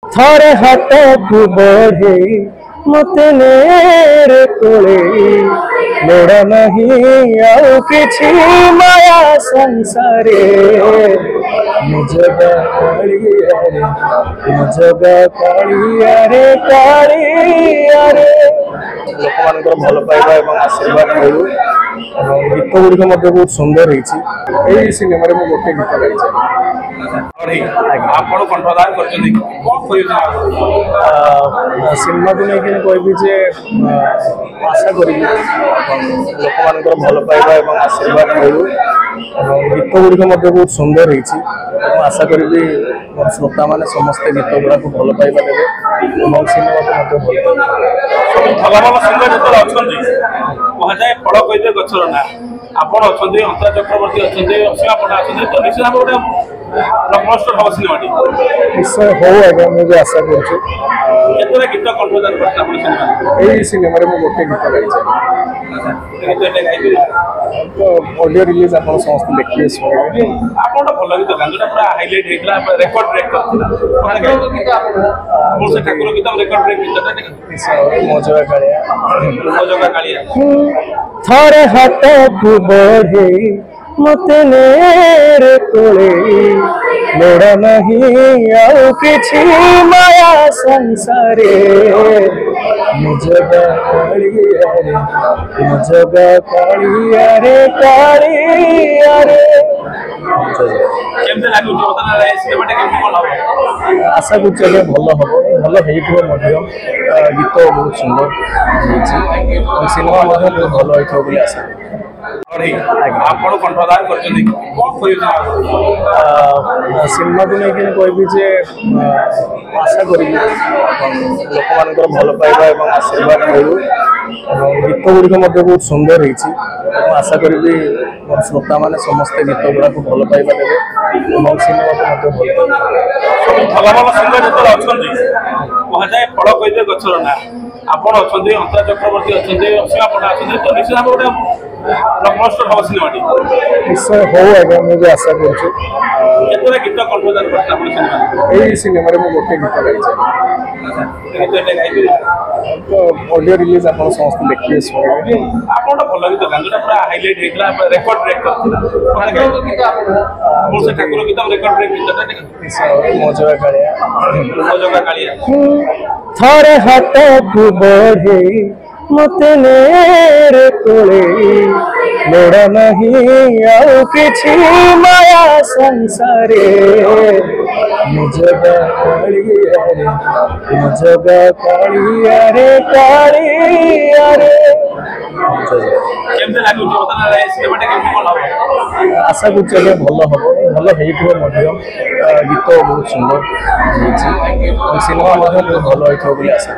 थरे हाथ को बढ़े मत नेरे कोले लोड़ा नहीं आउ किछि माया संसारे मुझगा कालिया रे मुझगा कालिया रे कालिया रे लोक मानकर भल पाइबा एवं आशीर्वाद मिलू गीत गुड़िक बहुत सुंदर होती सिनेमा में गोटे गीत गाई सिनेमा को लेकिन कहबी जे आशा करी लोक मानकर भल पाइबा एवं आशीर्वाद मिलू गीत गुड़िक बहुत सुंदर होती आशा करी मोर श्रोता मैंने समस्ते गीत गुड़ा को भल पाइबा देवे सिनेमा को भल भल सिंगर कहुए फल कही गचर ना आपण अच्छा अंतरा चक्रवर्ती अच्छा असीमा पंडा अच्छा तो निश्चित भाव गोटे ब्लॉकबस्टर हम सिनेमाटी निश्चय हो आज्ञा मुझे आशा करुँ गीत कंठोदान कर सिनेमा में गोटे गीत गाई तो ऑडियो रिलीज आप समस्त देखिए शुणे आप भल गीत गान जो पूरा हाइलाइट होता रेकर्ड ब्रेक करता ठाकुर गीत रेकर्ड ब्रेक गीत मजगा मजगा कालिया थरे हाथ को बढ़े मत नेरे कोले लोड़ा नहीं आउ किछि माया संसारे मुझगा कालिया रे मुझगा कालिया रे कालिया रे केमते लागु बता सिनेमाटे केमते कोन हो आशा कुछ भल हम भल गीत बहुत सुंदर सिनेमा बहुत भल होता आशा आपण कंठदान कर सिनेमा को लेकिन कहबी जे आशा करी लोक मानकर भल पाइबा एवं आशीर्वाद मिलू गीत गुड़िक बहुत सुंदर होती आशा करी मोर श्रोता मैंने समस्ते गीत गुड़ा को भल पाइबा देवे सिनेमा को भल भल सिंगर कहुए फल कही गचर ना आपण अच्छा अंतरा चक्रवर्ती अच्छा असीमा पंडा अच्छा तो निश्चित भाव गोटे ब्लॉकबस्टर हम सिनेमाटी निश्चय हो आज्ञा मुझे आशा करुँ गीत कंठोदान कर सिनेमा में गोटे गीत गाई तो ऑडियो रिलीज आप समस्त देखिए शुणे आप भल गीत गान जो पूरा हाइलाइट होता रेकर्ड ब्रेक करता ठाकुर गीत रेकर्ड ब्रेक गीत मजगा मजगा कालिया थरे हाथ को बढ़े मत नेरे कोले लोड़ा नहीं आउ किछि माया संसारे मुझगा कालिया रे मुझगा कालिया रे कालिया रे केमते लागु बता सिनेमाटे केमते कोन हो आशा कुछ भल हम भल गीत बहुत सुंदर सिनेमा बहुत भल होता आशा